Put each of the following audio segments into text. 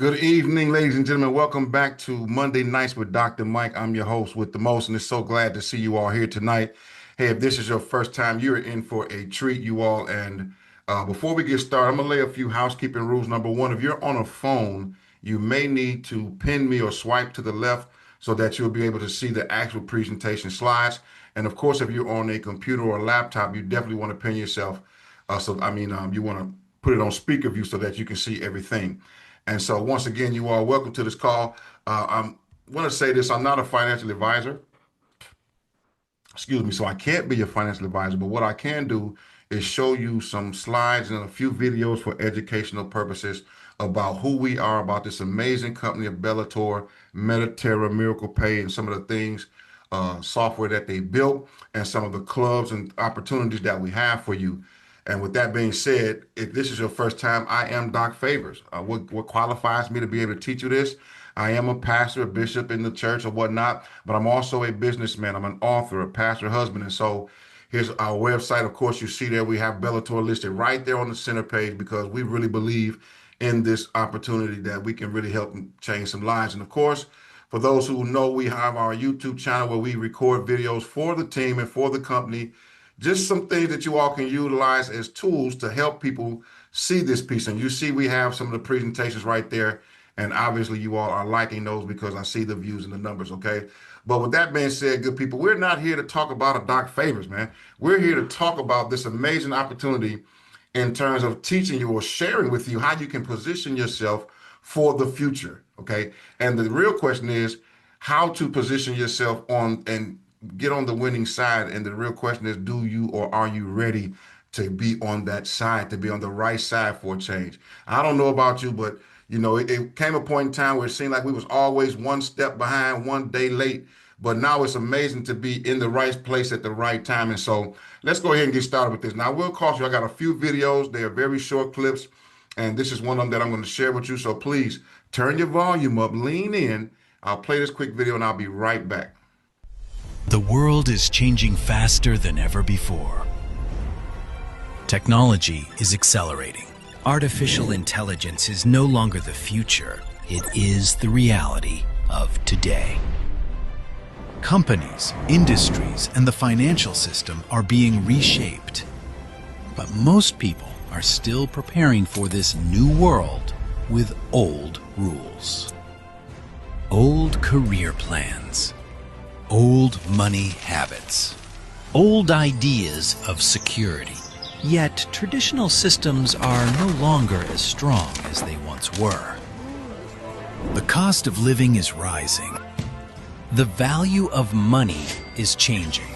Good evening, ladies and gentlemen. Welcome back to Monday Nights with Dr. Mike. I'm your host with the most, and it's so glad to see you all here tonight. Hey, if this is your first time, you're in for a treat, you all. And before we get started, I'm going to lay a few housekeeping rules. Number one, if you're on a phone, you may need to pin me or swipe to the left so that you'll be able to see the actual presentation slides. And of course, if you're on a computer or a laptop, you definitely want to pin yourself. You want to put it on speaker view so that you can see everything. And so, once again, you are welcome to this call. I want to say this: I'm not a financial advisor. Excuse me. So I can't be a financial advisor, but what I can do is show you some slides and a few videos for educational purposes about who we are, about this amazing company of Bellator, Mediterra, Miracle Pay, and some of the things, software that they built, and some of the clubs and opportunities that we have for you. And with that being said, if this is your first time, I am Doc Favors. What qualifies me to be able to teach you this? I am a pastor, a bishop in the church or whatnot, but I'm also a businessman. I'm an author, a pastor, husband. And so here's our website. Of course, you see there we have Bellator listed right there on the center page because we really believe in this opportunity that we can really help change some lives. And of course, for those who know, we have our YouTube channel where we record videos for the team and for the company, just some things that you all can utilize as tools to help people see this piece. And you see, we have some of the presentations right there. And obviously, you all are liking those because I see the views and the numbers, okay? But with that being said, good people, we're not here to talk about a Doc Favors, man. We're here to talk about this amazing opportunity in terms of teaching you or sharing with you how you can position yourself for the future, okay? And the real question is how to position yourself on and get on the winning side. And the real question is, do you or are you ready to be on that side, to be on the right side for a change? I don't know about you, but it came a point in time where it seemed like we was always one step behind, one day late. But now it's amazing to be in the right place at the right time. And so let's go ahead and get started with this. Now, I will caution you, I got a few videos. They are very short clips. And this is one of them that I'm going to share with you. So please turn your volume up, lean in. I'll play this quick video and I'll be right back. The world is changing faster than ever before. Technology is accelerating. Artificial intelligence is no longer the future. It is the reality of today. Companies, industries, and the financial system are being reshaped. But most people are still preparing for this new world with old rules. Old career plans. Old money habits. Old ideas of security. Yet traditional systems are no longer as strong as they once were. The cost of living is rising. The value of money is changing.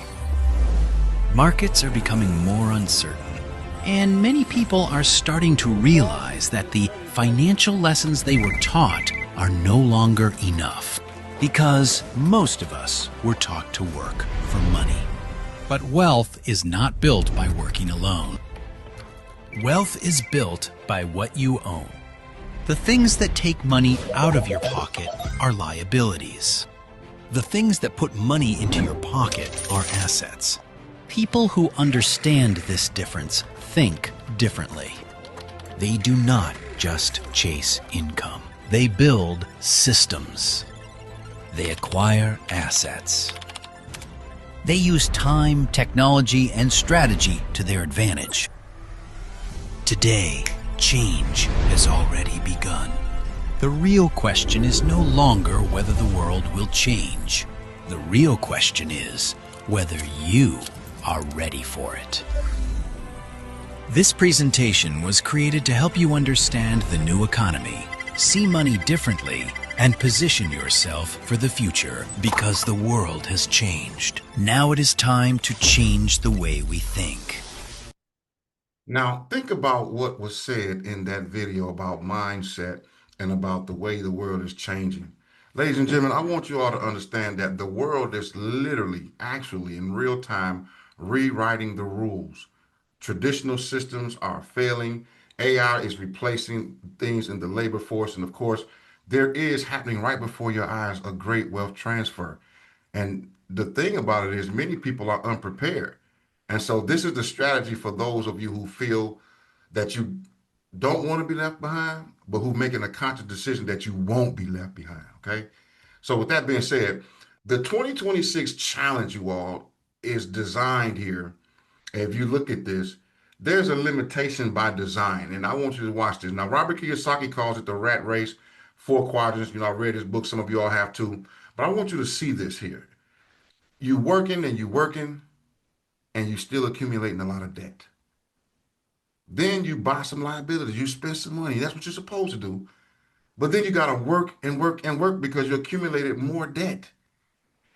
Markets are becoming more uncertain. And many people are starting to realize that the financial lessons they were taught are no longer enough. Because most of us were taught to work for money. But wealth is not built by working alone. Wealth is built by what you own. The things that take money out of your pocket are liabilities. The things that put money into your pocket are assets. People who understand this difference think differently. They do not just chase income. They build systems. They acquire assets. They use time, technology, and strategy to their advantage. Today, change has already begun. The real question is no longer whether the world will change. The real question is whether you are ready for it. This presentation was created to help you understand the new economy, see money differently, and position yourself for the future because the world has changed. Now it is time to change the way we think. Now, think about what was said in that video about mindset and about the way the world is changing. Ladies and gentlemen, I want you all to understand that the world is literally, actually, in real time, rewriting the rules. Traditional systems are failing. AI is replacing things in the labor force. And of course, there is happening right before your eyes a great wealth transfer. And the thing about it is, many people are unprepared. And so, this is the strategy for those of you who feel that you don't want to be left behind, but who making a conscious decision that you won't be left behind. Okay. So with that being said, the 2026 challenge, you all, is designed here. If you look at this, there's a limitation by design, and I want you to watch this. Now, Robert Kiyosaki calls it the rat race, four quadrants. You know, I read his book. Some of you all have too, but I want you to see this here. You working and you working, and you still accumulating a lot of debt. Then you buy some liabilities. You spend some money. That's what you're supposed to do. But then you got to work and work and work because you accumulated more debt.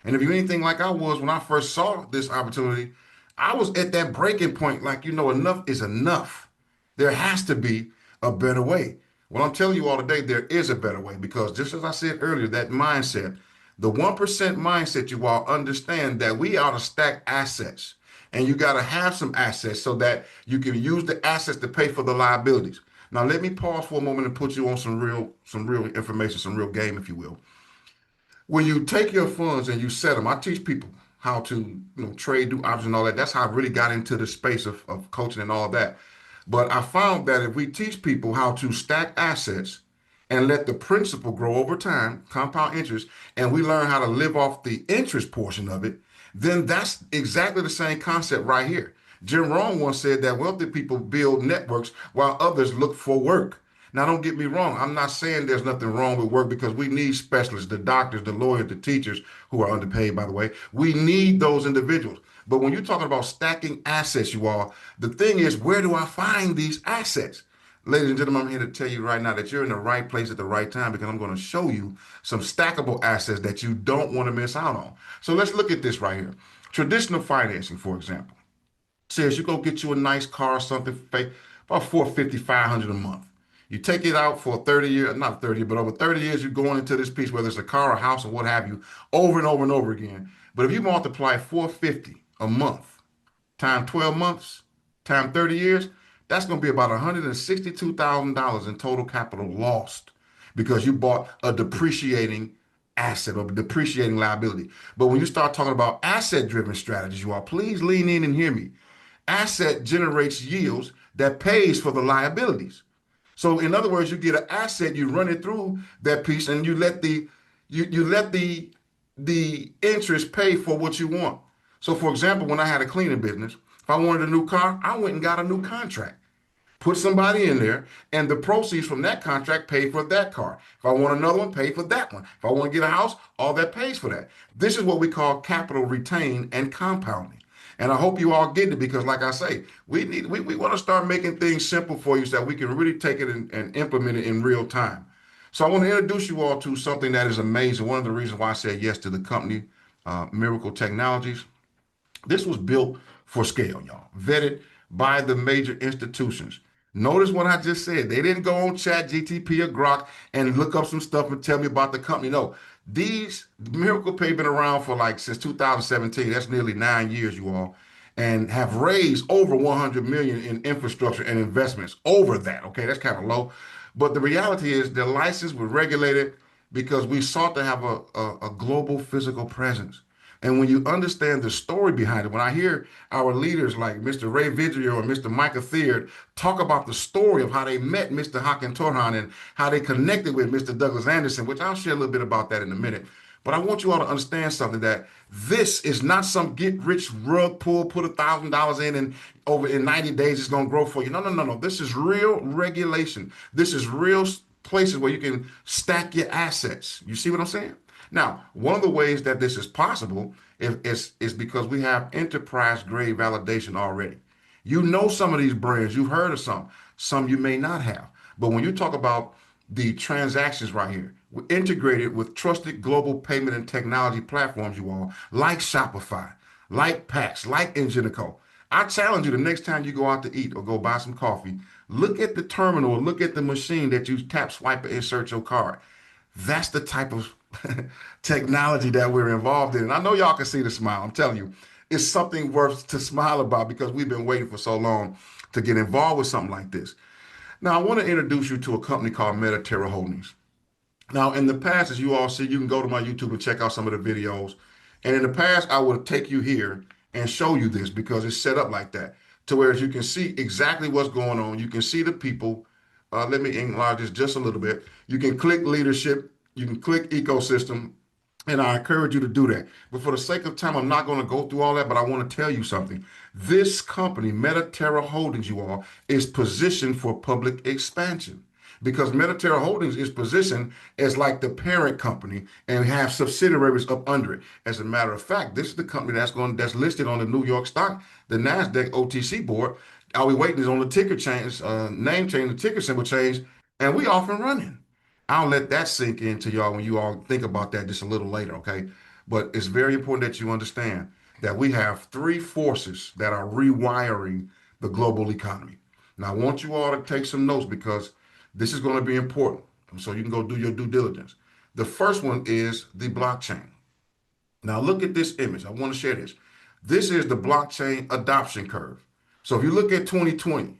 And if you're anything like I was when I first saw this opportunity, I was at that breaking point. Like, enough is enough. There has to be a better way. Well, I'm telling you all today, there is a better way because just as I said earlier, that mindset, the 1% mindset, you all understand that we ought to stack assets. And you got to have some assets so that you can use the assets to pay for the liabilities. Now, let me pause for a moment and put you on some real information, some real game, if you will. When you take your funds and you set them, I teach people how to trade, do options and all that. That's how I really got into the space of coaching and all that. But I found that if we teach people how to stack assets and let the principal grow over time, compound interest, and we learn how to live off the interest portion of it, then that's exactly the same concept right here. Jim Rohn once said that wealthy people build networks while others look for work. Now, don't get me wrong. I'm not saying there's nothing wrong with work because we need specialists, the doctors, the lawyers, the teachers who are underpaid, by the way. We need those individuals. But when you're talking about stacking assets, you all, the thing is, where do I find these assets? Ladies and gentlemen, I'm here to tell you right now that you're in the right place at the right time because I'm going to show you some stackable assets that you don't want to miss out on. So let's look at this right here. Traditional financing, for example, says you go get you a nice car or something, about 450, 500 a month. You take it out for 30 years, not 30, but over 30 years, you're going into this piece, whether it's a car, a house, or what have you, over and over and over again. But if you multiply 450 a month times 12 months, times 30 years, that's going to be about $162,000 in total capital lost because you bought a depreciating asset or depreciating liability. But when you start talking about asset driven strategies, you all, please lean in and hear me. Asset generates yields that pays for the liabilities. So in other words, you get an asset, you run it through that piece, and you let the interest pay for what you want. So for example, when I had a cleaning business, if I wanted a new car, I went and got a new contract, put somebody in there, and the proceeds from that contract pay for that car. If I want another one, pay for that one. If I want to get a house, all that pays for that. This is what we call capital retain and compounding. And I hope you all get it because, like I say, we want to start making things simple for you so that we can really take it and implement it in real time. So I want to introduce you all to something that is amazing. One of the reasons why I said yes to the company, Miracle Technologies. This was built for scale, y'all. Vetted by the major institutions. Notice what I just said. They didn't go on Chat GTP or Grok and look up some stuff and tell me about the company. No, these Miracle Pay been around for like since 2017. That's nearly 9 years, you all, and have raised over 100 million in infrastructure and investments. Over that, okay, that's kind of low. But the reality is, their license was regulated because we sought to have a global physical presence. And when you understand the story behind it, when I hear our leaders like Mr. Ray Vidrio and Mr. Micah Theard talk about the story of how they met Mr. Hakan Torhan and how they connected with Mr. Douglas Anderson, which I'll share a little bit about that in a minute. But I want you all to understand something that this is not some get rich rug pull, put $1,000 in and over in 90 days it's going to grow for you. No, no, no, no. This is real regulation. This is real places where you can stack your assets. You see what I'm saying? Now, one of the ways that this is possible is because we have enterprise grade validation already. You know some of these brands, you've heard of some you may not have. But when you talk about the transactions right here, we're integrated with trusted global payment and technology platforms, you all, like Shopify, like Pax, like Ingenico. I challenge you the next time you go out to eat or go buy some coffee, look at the terminal or look at the machine that you tap, swipe, and insert your card. That's the type of technology that we're involved in. And I know y'all can see the smile. I'm telling you, it's something worth to smile about because we've been waiting for so long to get involved with something like this. Now, I want to introduce you to a company called Metaterra Holdings. Now, in the past, as you all see, you can go to my YouTube and check out some of the videos. And in the past, I would take you here and show you this because it's set up like that to where you can see exactly what's going on. You can see the people. Let me enlarge this just a little bit. You can click leadership, you can click ecosystem, and I encourage you to do that. But for the sake of time, I'm not going to go through all that, but I want to tell you something. This company, Metaterra Holdings, you all, is positioned for public expansion because Metaterra Holdings is positioned as like the parent company and have subsidiaries up under it. As a matter of fact, this is the company that's listed on the New York Stock, the Nasdaq OTC board. All we waiting is on the ticker change, name change, the ticker symbol change, and we off and running. I'll let that sink into y'all when you all think about that just a little later, okay? But it's very important that you understand that we have three forces that are rewiring the global economy. Now, I want you all to take some notes because this is going to be important. So you can go do your due diligence. The first one is the blockchain. Now, look at this image. I want to share this. This is the blockchain adoption curve. So if you look at 2020,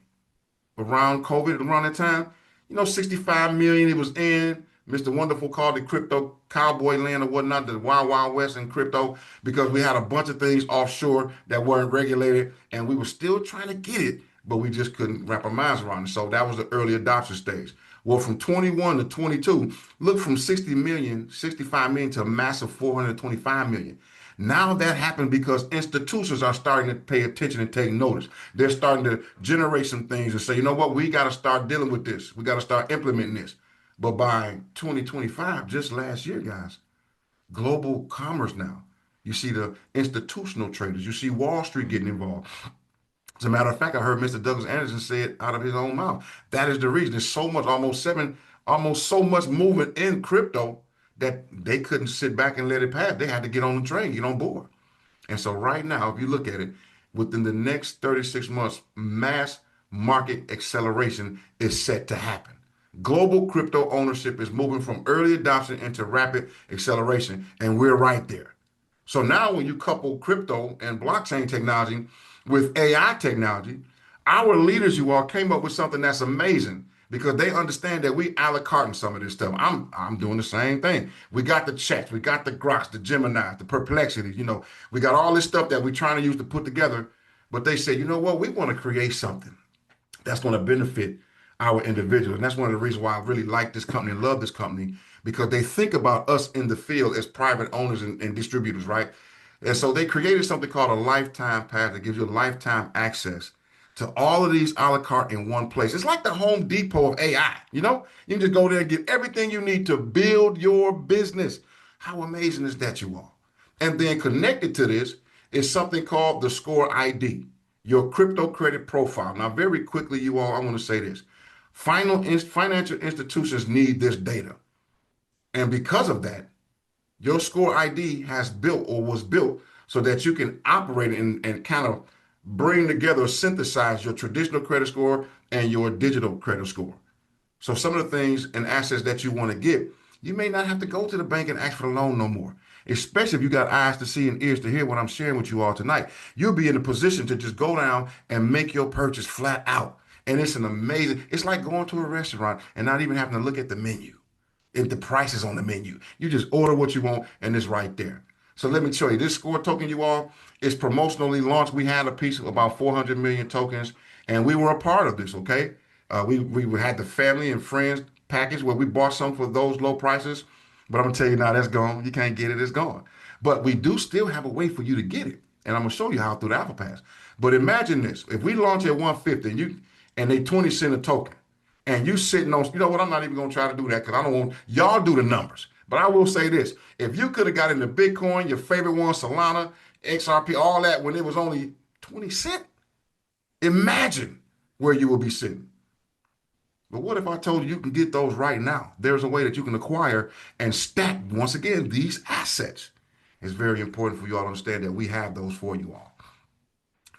around COVID, around that time, 65 million it was in. Mr. Wonderful called it crypto cowboy land or whatnot, the wild, wild west in crypto, because we had a bunch of things offshore that weren't regulated and we were still trying to get it, but we just couldn't wrap our minds around it. So that was the early adoption stage. Well, from 21 to 22, look from 60 million, 65 million to a massive 425 million. Now that happened because institutions are starting to pay attention and take notice. They're starting to generate some things and say, you know what, we got to start dealing with this. We got to start implementing this. But by 2025, just last year, guys, global commerce now. You see the institutional traders. You see Wall Street getting involved. As a matter of fact, I heard Mr. Douglas Anderson say it out of his own mouth. That is the reason. There's so much, almost so much movement in crypto that they couldn't sit back and let it pass. They had to get on the train, get on board. And so right now, if you look at it, within the next 36 months, mass market acceleration is set to happen. Global crypto ownership is moving from early adoption into rapid acceleration, and we're right there. So now when you couple crypto and blockchain technology with AI technology, our leaders, you all, came up with something that's amazing because they understand that we a la carte in some of this stuff. I'm doing the same thing. We got the checks, we got the Groks, the Gemini, the Perplexities, we got all this stuff that we're trying to use to put together. But they say, you know what, we want to create something that's going to benefit our individuals. And that's one of the reasons why I really like this company and love this company because they think about us in the field as private owners and distributors, right? And so they created something called a lifetime pass that gives you lifetime access to all of these a la carte in one place. It's like the Home Depot of AI, You can just go there and get everything you need to build your business. How amazing is that, you all? And then connected to this is something called the Score ID, your crypto credit profile. Now, very quickly, you all, I want to say this. Financial institutions need this data. And because of that, your Score ID has built or was built so that you can operate and kind of bring together, synthesize your traditional credit score and your digital credit score. So some of the things and assets that you want to get, you may not have to go to the bank and ask for the loan no more. Especially if you got eyes to see and ears to hear what I'm sharing with you all tonight. You'll be in a position to just go down and make your purchase flat out. And it's like going to a restaurant and not even having to look at the menu. If the price is on the menu, you just order what you want and it's right there. So let me show you this score token, you all, is promotionally launched. We had a piece of about 400 million tokens and we were a part of this, okay? We had the family and friends package where we bought some for those low prices. But I'm gonna tell you now, that's gone. You can't get it, it's gone. But we do still have a way for you to get it. And I'm gonna show you how through the Alpha Pass. But imagine this. If we launch at 150 and they 20 cent a token, and you sitting on, you know what, I'm not even gonna try to do that because I don't want y'all do the numbers. But I will say this: if you could have got into Bitcoin, your favorite one, Solana, XRP, all that when it was only 20 cent, imagine where you will be sitting. But what if I told you you can get those right now? There's a way that you can acquire and stack, once again, these assets. It's very important for you all to understand that we have those for you all.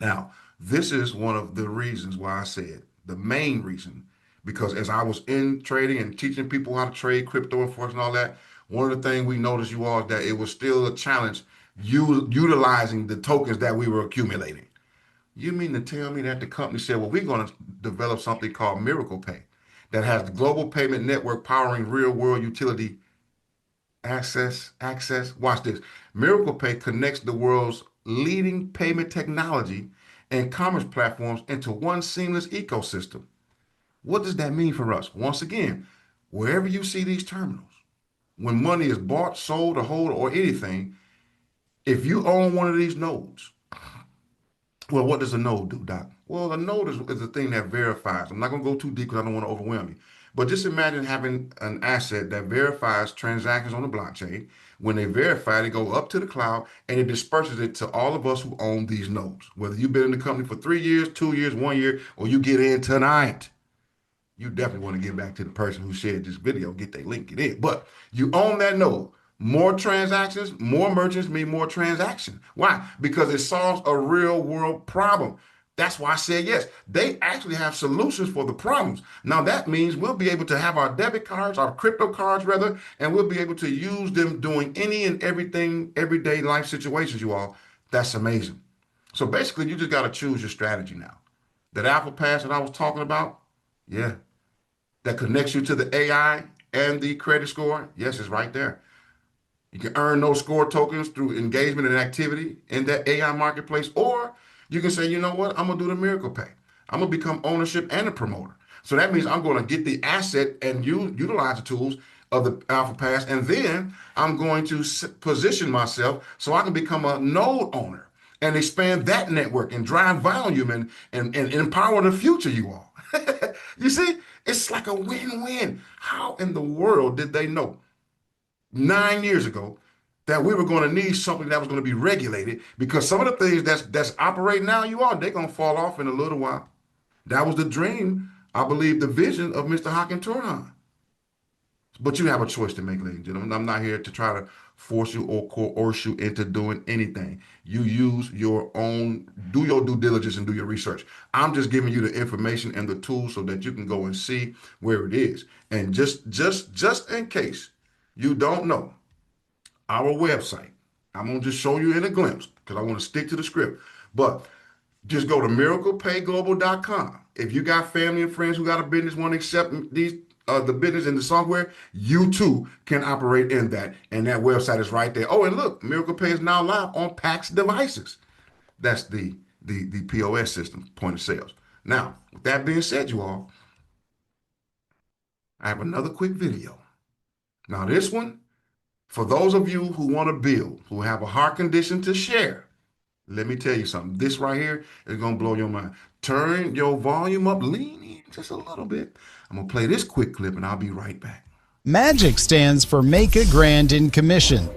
Now, this is one of the reasons why I said, the main reason, because as I was in trading and teaching people how to trade crypto and forex and all that, one of the things we noticed, you all, is that it was still a challenge utilizing the tokens that we were accumulating. You mean to tell me that the company said, well, we're going to develop something called Miracle Pay that has the global payment network powering real world utility access. Watch this. Miracle Pay connects the world's leading payment technology and commerce platforms into one seamless ecosystem. What does that mean for us? Once again, wherever you see these terminals, when money is bought, sold, or hold, or anything, if you own one of these nodes, well, what does a node do, Doc? Well, a node is a thing that verifies. I'm not going to go too deep because I don't want to overwhelm you. But just imagine having an asset that verifies transactions on the blockchain. When they verify, they go up to the cloud and it disperses it to all of us who own these nodes. Whether you've been in the company for 3 years, 2 years, 1 year, or you get in tonight, you definitely want to get back to the person who shared this video, get their link, get in. But you own that node. More transactions, more merchants mean more transactions. Why? Because it solves a real world problem. That's why I said yes. They actually have solutions for the problems. Now that means we'll be able to have our debit cards, our crypto cards rather, and we'll be able to use them doing any and everything, everyday life situations, you all. That's amazing. So basically, you just got to choose your strategy now. That Alpha Pass that I was talking about, yeah, that connects you to the AI and the credit score, yes, it's right there. You can earn those score tokens through engagement and activity in that AI marketplace, or you can say, you know what, I'm gonna do the miracle pay. I'm gonna become ownership and a promoter. So that means I'm gonna get the asset and utilize the tools of the Alpha Pass, and then I'm going to position myself so I can become a node owner and expand that network and drive volume and empower the future, you all. You see, it's like a win-win. How in the world did they know 9 years ago that we were going to need something that was going to be regulated? Because some of the things that's operating now, you all, they're going to fall off in a little while. That was the dream, I believe, the vision of Mr. Hakan Turhan. But you have a choice to make, ladies and gentlemen. I'm not here to try to force you or coerce you into doing anything. You use your own, do your due diligence and do your research. I'm just giving you the information and the tools so that you can go and see where it is. And just in case you don't know, our website, I'm going to just show you in a glimpse because I want to stick to the script. But just go to miraclepayglobal.com. If you got family and friends who got a business, want to accept these the business and the software, you too can operate in that. And that website is right there. Oh, and look, Miracle Pay is now live on PAX devices. That's the POS system, point of sales. Now, with that being said, you all, I have another quick video. Now, this one, for those of you who want to build, who have a heart condition to share, let me tell you something. This right here is going to blow your mind. Turn your volume up, lean in just a little bit. I'm going to play this quick clip and I'll be right back. MAGIC stands for Make a Grand in Commission.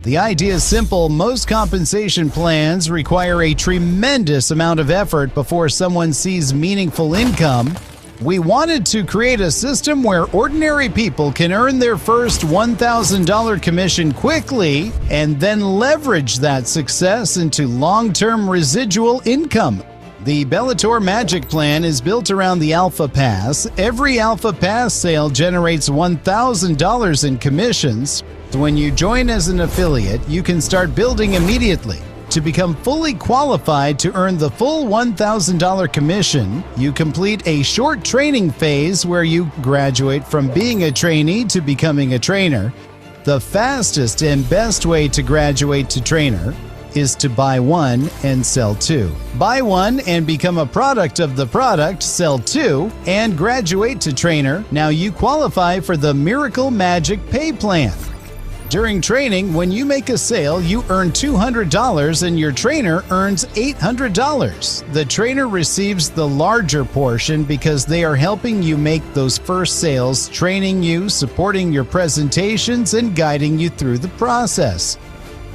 The idea is simple. Most compensation plans require a tremendous amount of effort before someone sees meaningful income. We wanted to create a system where ordinary people can earn their first $1,000 commission quickly and then leverage that success into long-term residual income. The Bellator MAGIC plan is built around the Alpha Pass. Every Alpha Pass sale generates $1,000 in commissions. When you join as an affiliate, you can start building immediately. To become fully qualified to earn the full $1,000 commission, you complete a short training phase where you graduate from being a trainee to becoming a trainer. The fastest and best way to graduate to trainer is to buy one and sell two. Buy one and become a product of the product, sell two, and graduate to trainer. Now you qualify for the Miracle MAGIC Pay Plan. During training, when you make a sale, you earn $200 and your trainer earns $800. The trainer receives the larger portion because they are helping you make those first sales, training you, supporting your presentations, and guiding you through the process.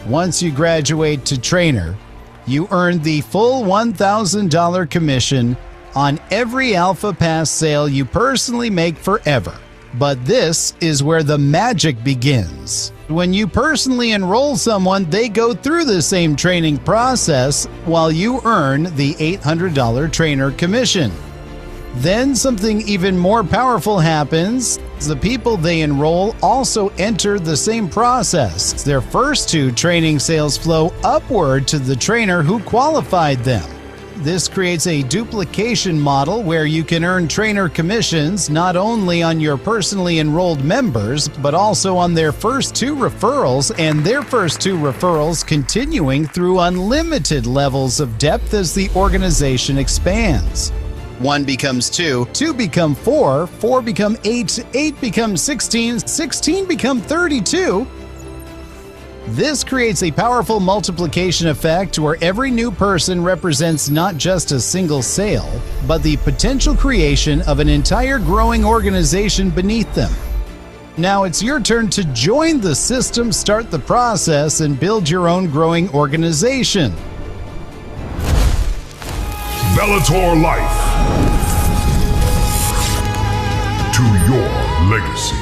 Once you graduate to trainer, you earn the full $1,000 commission on every Alpha Pass sale you personally make forever. But this is where the magic begins. When you personally enroll someone, they go through the same training process while you earn the $800 trainer commission. Then something even more powerful happens. The people they enroll also enter the same process. Their first two training sales flow upward to the trainer who qualified them. This creates a duplication model where you can earn trainer commissions not only on your personally enrolled members, but also on their first two referrals and their first two referrals continuing through unlimited levels of depth as the organization expands. 1 becomes 2, 2 become 4, 4 become 8, 8 becomes 16, 16 become 32. This creates a powerful multiplication effect where every new person represents not just a single sale, but the potential creation of an entire growing organization beneath them. Now it's your turn to join the system, start the process, and build your own growing organization. Bellator Life. To your legacy.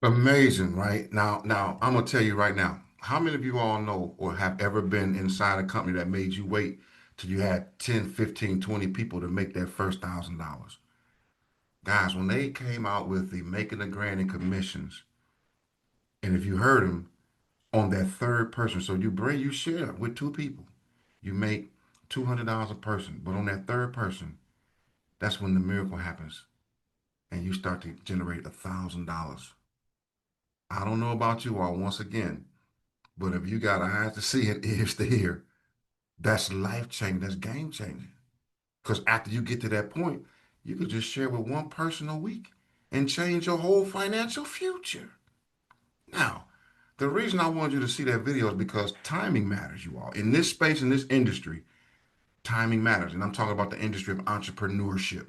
Amazing, right? Now I'm gonna tell you right now, how many of you all know or have ever been inside a company that made you wait till you had 10, 15, 20 people to make that first $1,000? Guys, when they came out with the making a grand in commissions, and if you heard them on that third person, so you share with two people, you make $200 a person, but on that third person, that's when the miracle happens, and you start to generate $1,000. I don't know about you all once again, but if you got eyes to see and ears to hear, that's life changing, that's game changing. Because after you get to that point, you could just share with one person a week and change your whole financial future. Now, the reason I wanted you to see that video is because timing matters, you all. In this space, in this industry, timing matters. And I'm talking about the industry of entrepreneurship.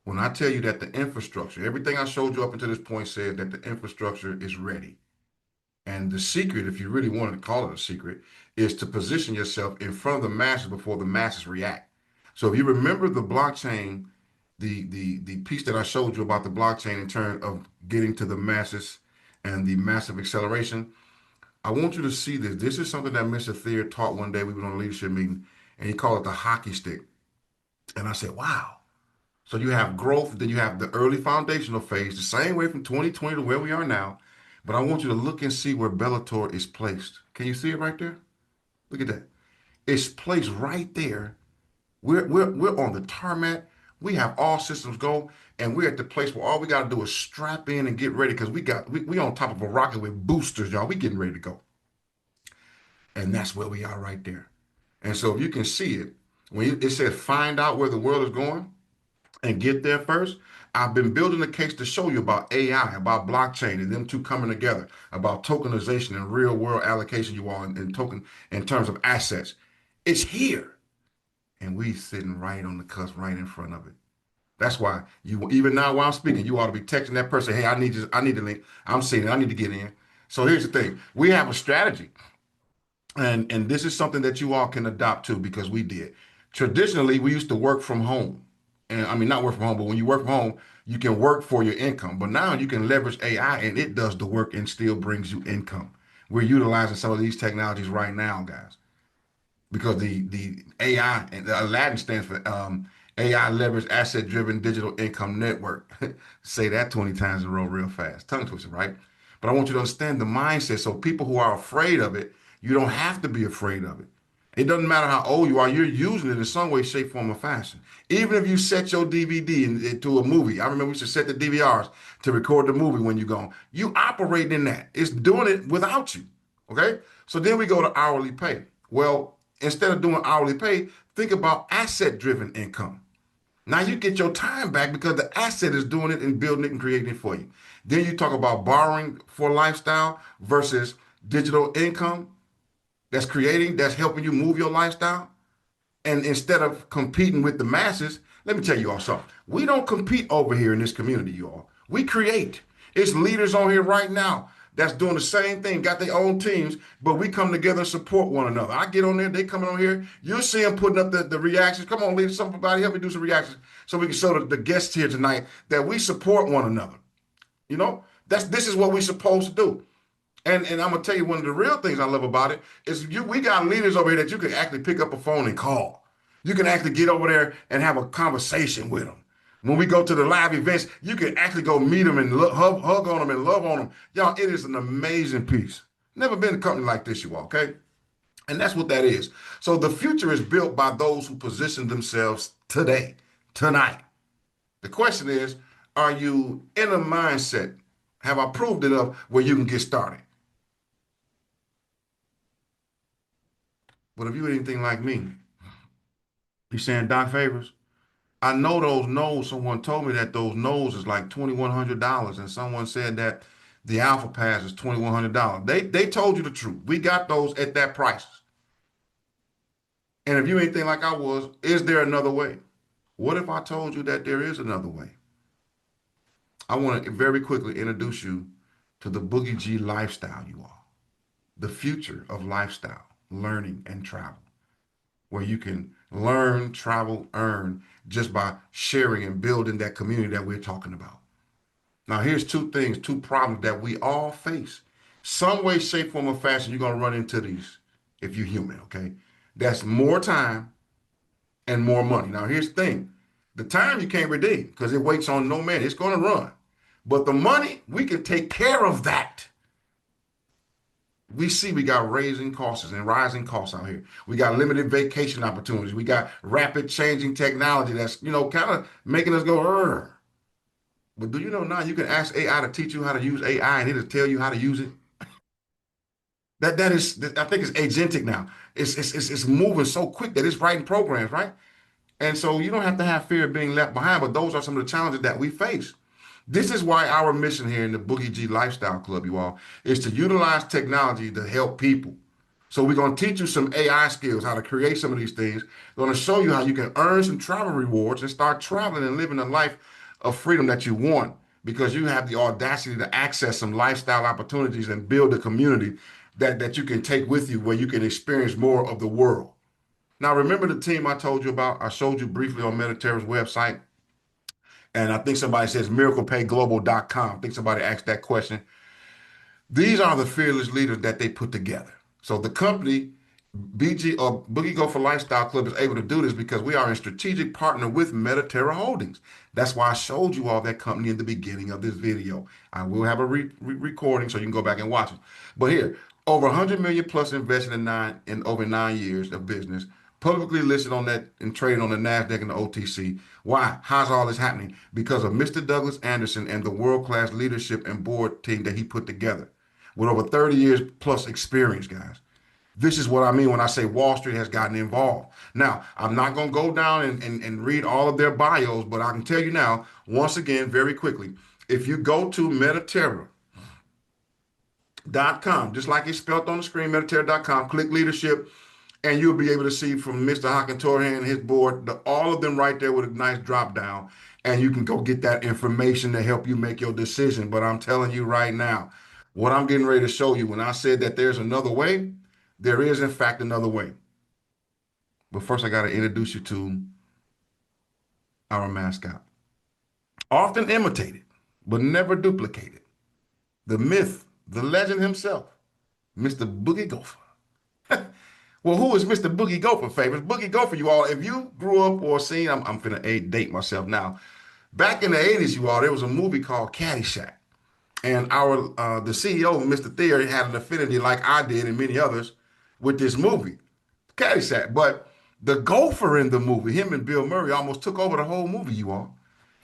When I tell you that the infrastructure, everything I showed you up until this point said that the infrastructure is ready. And the secret, if you really wanted to call it a secret, is to position yourself in front of the masses before the masses react. So if you remember the blockchain, the piece that I showed you about the blockchain in terms of getting to the masses and the massive acceleration, I want you to see this. This is something that Mr. Theard taught one day. We were on a leadership meeting, and he called it the hockey stick. And I said, wow. So you have growth, then you have the early foundational phase, the same way from 2020 to where we are now. But I want you to look and see where Bellator is placed. Can you see it right there? Look at that. It's placed right there. We're on the tarmac. We have all systems go, and we're at the place where all we got to do is strap in and get ready because we on top of a rocket with boosters, y'all. We getting ready to go. And that's where we are right there. And so if you can see it, when it says find out where the world is going and get there first, I've been building a case to show you about AI, about blockchain, and them two coming together, about tokenization and real world allocation, you all, in token in terms of assets. It's here. And we sitting right on the cusp, right in front of it. That's why you even now while I'm speaking, you ought to be texting that person, hey, I need the link. I'm seeing it, I need to get in. So here's the thing. We have a strategy. And this is something that you all can adopt to because we did. Traditionally, we used to work from home. And I mean, not work from home, but when you work from home, you can work for your income. But now you can leverage AI and it does the work and still brings you income. We're utilizing some of these technologies right now, guys, because the AI and the Aladdin stands for AI Leverage Asset Driven Digital Income Network. Say that 20 times in a row real fast. Tongue twister, right? But I want you to understand the mindset. So people who are afraid of it, you don't have to be afraid of it. It doesn't matter how old you are, you're using it in some way, shape, form, or fashion. Even if you set your DVD into a movie, I remember we used to set the DVRs to record the movie when you're gone. You operate in that. It's doing it without you. Okay? So then we go to hourly pay. Well, instead of doing hourly pay, think about asset-driven income. Now you get your time back because the asset is doing it and building it and creating it for you. Then you talk about borrowing for lifestyle versus digital income that's helping you move your lifestyle. And instead of competing with the masses, let me tell you all something. We don't compete over here in this community, you all. We create. It's leaders on here right now that's doing the same thing, got their own teams, but we come together and support one another. I get on there, they coming on here. You'll see them putting up the reactions. Come on, leaders, somebody help me do some reactions so we can show the guests here tonight that we support one another. You know, this is what we're supposed to do. And I'm gonna tell you one of the real things I love about it is we got leaders over here that you can actually pick up a phone and call. You can actually get over there and have a conversation with them. When we go to the live events, you can actually go meet them and hug on them and love on them. Y'all, it is an amazing piece. Never been a company like this, you all, okay? And that's what that is. So the future is built by those who position themselves today, tonight. The question is, are you in a mindset? Have I proved enough where you can get started? But if you anything like me, you saying Doc Favors, I know those no's. Someone told me that those no's is like $2,100, and someone said that the Alpha Pass is $2,100. They told you the truth. We got those at that price. And if you ain't think like I was, is there another way? What if I told you that there is another way? I want to very quickly introduce you to the Boogie G lifestyle, you all. The future of lifestyle, learning, and travel, where you can learn, travel, earn just by sharing and building that community that we're talking about. Now, here's two things, two problems that we all face. Some way, shape, form, or fashion, you're going to run into these if you're human, okay? That's more time and more money. Now, here's the thing. The time you can't redeem because it waits on no man. It's going to run. But the money, we can take care of that. We see we got raising costs and rising costs out here. We got limited vacation opportunities. We got rapid changing technology that's, kind of making us go, Urgh. But do you know now you can ask AI to teach you how to use AI and it'll tell you how to use it? That is, I think it's agentic now. It's moving so quick that it's writing programs, right? And so you don't have to have fear of being left behind, but those are some of the challenges that we face. This is why our mission here in the Boogie G Lifestyle Club, you all, is to utilize technology to help people. So we're going to teach you some AI skills, how to create some of these things. We're going to show you how you can earn some travel rewards and start traveling and living a life of freedom that you want because you have the audacity to access some lifestyle opportunities and build a community that you can take with you where you can experience more of the world. Now, remember the team I told you about? I showed you briefly on Mediterra's website. And I think somebody says miraclepayglobal.com. I think somebody asked that question. These are the fearless leaders that they put together. So the company, BG or Boogie Go for Lifestyle Club, is able to do this because we are a strategic partner with Mediterra Holdings. That's why I showed you all that company in the beginning of this video. I will have a recording so you can go back and watch it. But here, over 100 million plus invested in over 9 years of business, publicly listed on that and traded on the NASDAQ and the OTC. Why? How's all this happening? Because of Mr. Douglas Anderson and the world-class leadership and board team that he put together with over 30 years plus experience, guys. This is what I mean when I say Wall Street has gotten involved. Now, I'm not going to go down and read all of their bios, but I can tell you now, once again, very quickly, if you go to Mediterra.com, just like it's spelled on the screen, Mediterra.com, click leadership, and you'll be able to see from Mr. Hockentorhan and his board, all of them right there with a nice drop down, and you can go get that information to help you make your decision. But I'm telling you right now, what I'm getting ready to show you, when I said that there's another way, there is in fact another way. But first I got to introduce you to our mascot. Often imitated, but never duplicated. The myth, the legend himself, Mr. Boogie Gopher. Well, who is Mr. Boogie Gopher, favorites? Boogie Gopher, you all, if you grew up or seen, I'm finna date myself now. Back in the 80s, you all, there was a movie called Caddyshack. And the CEO, Mr. Theard, had an affinity like I did and many others with this movie, Caddyshack. But the gopher in the movie, him and Bill Murray, almost took over the whole movie, you all.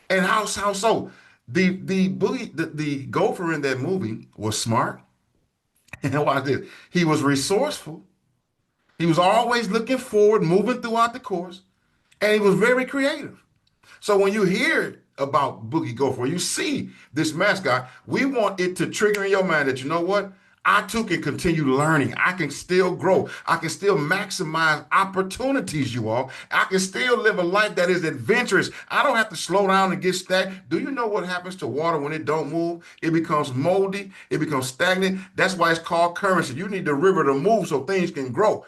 And how so? The gopher in that movie was smart. And watch this. He was resourceful. He was always looking forward, moving throughout the course, and he was very creative. So when you hear about Boogie Gopher, you see this mascot, we want it to trigger in your mind that, you know what? I too can continue learning. I can still grow. I can still maximize opportunities, you all. I can still live a life that is adventurous. I don't have to slow down and get stagnant. Do you know what happens to water when it don't move? It becomes moldy. It becomes stagnant. That's why it's called currency. You need the river to move so things can grow.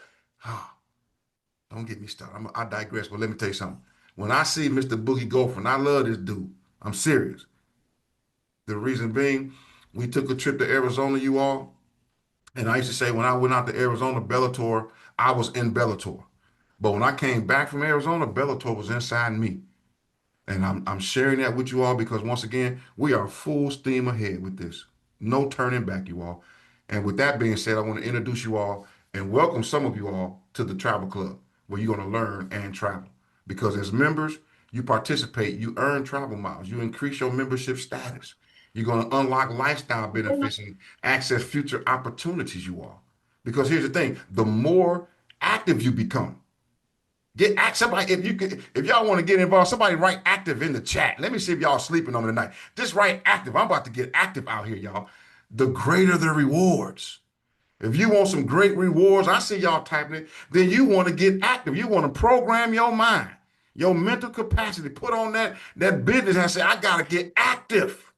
Don't get me started. I digress, but let me tell you something. When I see Mr. Boogie Gopher, and I love this dude, I'm serious. The reason being, we took a trip to Arizona, you all, and I used to say when I went out to Arizona, Bellator, I was in Bellator. But when I came back from Arizona, Bellator was inside me. And I'm sharing that with you all because, once again, we are full steam ahead with this. No turning back, you all. And with that being said, I want to introduce you all and welcome some of you all to the Travel Club, where you're going to learn and travel. Because as members, you participate, you earn travel miles, you increase your membership status. You're going to unlock lifestyle benefits and access future opportunities, you all. Because here's the thing, the more active you become, Get act somebody if y'all want to get involved, somebody write active in the chat. Let me see if y'all sleeping on me tonight. Just write active. I'm about to get active out here, y'all. The greater the rewards. If you want some great rewards, I see y'all typing it, then you want to get active. You want to program your mind, your mental capacity, put on that business and say, I gotta get active.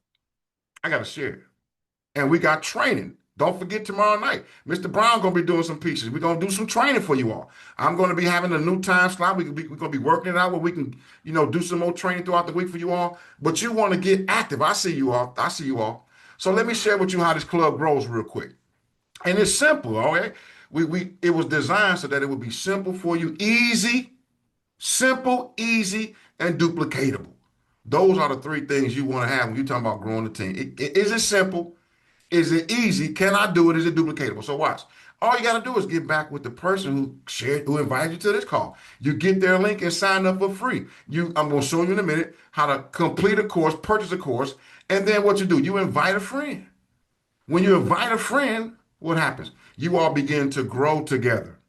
I gotta share. And we got training. Don't forget tomorrow night. Mr. Brown gonna be doing some pieces. We're gonna do some training for you all. I'm gonna be having a new time slot. We're gonna be working it out where we can, do some more training throughout the week for you all. But you want to get active. I see you all. I see you all. So let me share with you how this club grows real quick. And it's simple, all right? It was designed so that it would be simple for you, easy, simple, easy, and duplicatable. Those are the three things you want to have when you're talking about growing the team. Is it simple? Is it easy? Can I do it? Is it duplicatable? So watch. All you got to do is get back with the person who invited you to this call. You get their link and sign up for free. I'm going to show you in a minute how to complete a course, purchase a course, and then what you do, you invite a friend. When you invite a friend, what happens? You all begin to grow together.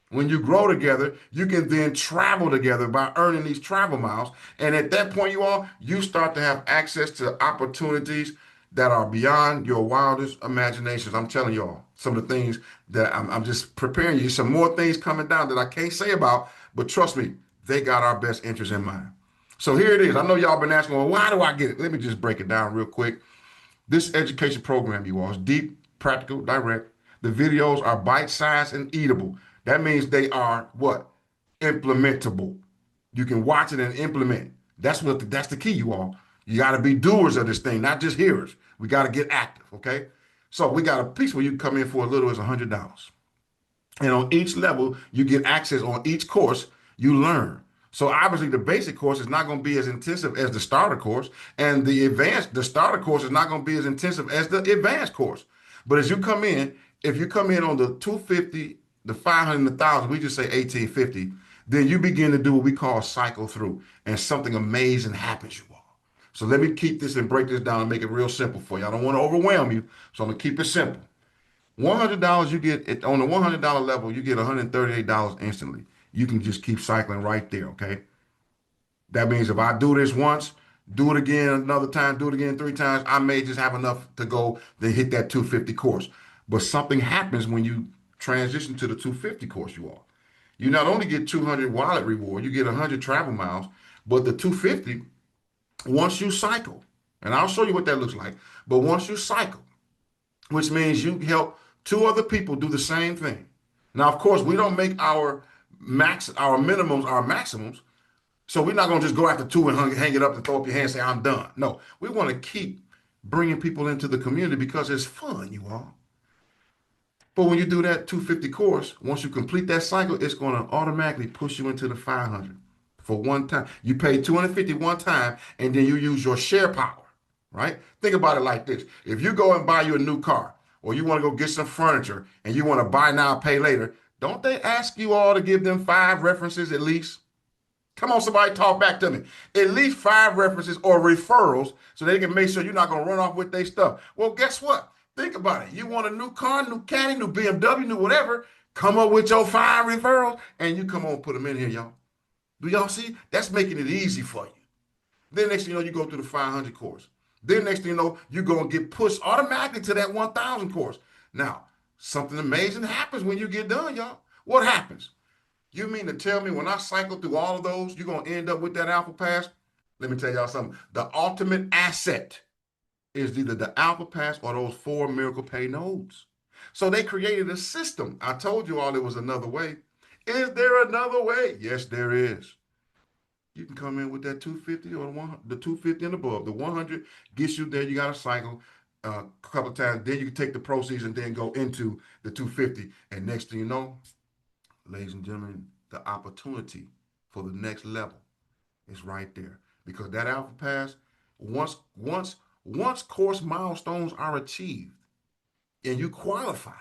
When you grow together, you can then travel together by earning these travel miles. And at that point, you start to have access to opportunities that are beyond your wildest imaginations. I'm telling y'all some of the things that I'm just preparing you. Some more things coming down that I can't say about, but trust me, they got our best interest in mind. So here it is. I know y'all been asking, well, why do I get it? Let me just break it down real quick. This education program, you all, is deep, practical, direct. The videos are bite-sized and eatable. That means they are what? Implementable. You can watch it and implement. That's the key, you all. You got to be doers of this thing, not just hearers. We got to get active, okay? So we got a piece where you come in for as little as $100. And on each level, you get access on each course, you learn. So obviously the basic course is not going to be as intensive as the starter course, and the starter course is not going to be as intensive as the advanced course. But as you come in, if you come in on the 250, the 500, and the 1,000, we just say 1850, then you begin to do what we call cycle through, and something amazing happens, you all. So let me keep this and break this down and make it real simple for you. I don't want to overwhelm you, so I'm going to keep it simple. $100 you get on the $100 level, you get $138 instantly. You can just keep cycling right there, okay? That means if I do this once, do it again another time, do it again 3 times, I may just have enough to go to hit that 250 course. But something happens when you transition to the 250 course, you all. You not only get 200 wallet reward, you get 100 travel miles, but the 250, once you cycle, and I'll show you what that looks like, but once you cycle, which means you help 2 other people do the same thing. Now, of course, we don't make our minimums our maximums. So we're not going to just go after 2 and hang it up and throw up your hand and say, I'm done. No, we want to keep bringing people into the community because it's fun, you all. But when you do that 250 course, once you complete that cycle, it's going to automatically push you into the 500 for one time. You pay 250 one time, and then you use your share power, right? Think about it like this. If you go and buy you a new car, or you want to go get some furniture, and you want to buy now, pay later, don't they ask you all to give them 5 references at least? Come on, somebody talk back to me. At least 5 references or referrals so they can make sure you're not going to run off with their stuff. Well, guess what? Think about it. You want a new car, new caddy, new BMW, new whatever. Come up with your 5 referrals and you come on and put them in here, y'all. Do y'all see? That's making it easy for you. Then next thing you know, you go through the 500 course. Then next thing you know, you're going to get pushed automatically to that 1,000 course. Now, something amazing happens when you get done, y'all. What happens? You mean to tell me when I cycle through all of those, you're going to end up with that Alpha Pass? Let me tell y'all something. The ultimate asset is either the Alpha Pass or those 4 Miracle Pay nodes. So they created a system. I told you all there was another way. Is there another way? Yes, there is. You can come in with that 250 or the 250 and above. The 100 gets you there. You got to cycle a couple of times. Then you can take the proceeds and then go into the 250. And next thing you know, ladies and gentlemen, the opportunity for the next level is right there. Because that Alpha Pass, once course milestones are achieved and you qualify,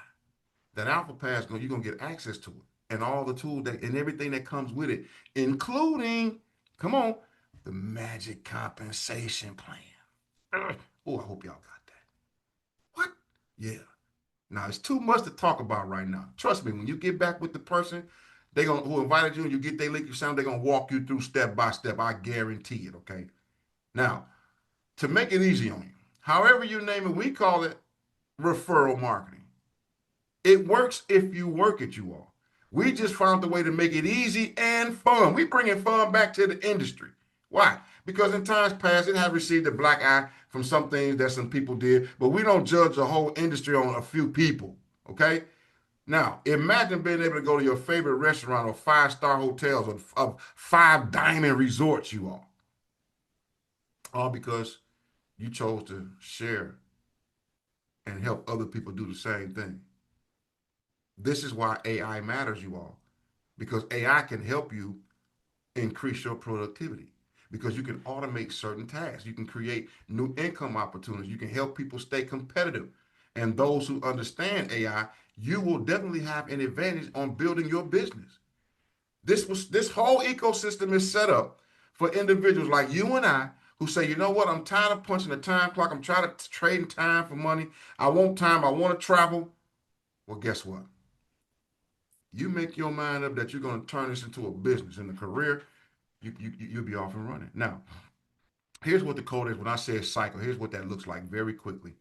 that Alpha Pass, you're going to get access to it and all the tools and everything that comes with it, including, come on, the magic compensation plan. Oh, I hope y'all got that. What? Yeah. Now, it's too much to talk about right now. Trust me, when you get back with the person, who invited you, and you get their link, you send them, they're gonna walk you through step by step. I guarantee it. Okay. Now, to make it easy on you, however you name it, we call it referral marketing. It works if you work it, you all. We just found a way to make it easy and fun. We bringing fun back to the industry. Why? Because in times past, it has received a black eye from some things that some people did, but we don't judge the whole industry on a few people. Okay? Now, imagine being able to go to your favorite restaurant or five-star hotels or five diamond resorts, you all because you chose to share and help other people do the same thing. This is why AI matters, you all, because AI can help you increase your productivity because you can automate certain tasks. You can create new income opportunities. You can help people stay competitive. And those who understand AI, you will definitely have an advantage on building your business. This whole ecosystem is set up for individuals like you and I who say, you know what, I'm tired of punching the time clock. I'm trying to trade time for money. I want time. I want to travel. Well, guess what? You make your mind up that you're going to turn this into a business and a career, you'll be off and running. Now, here's what the code is. When I say cycle, here's what that looks like very quickly.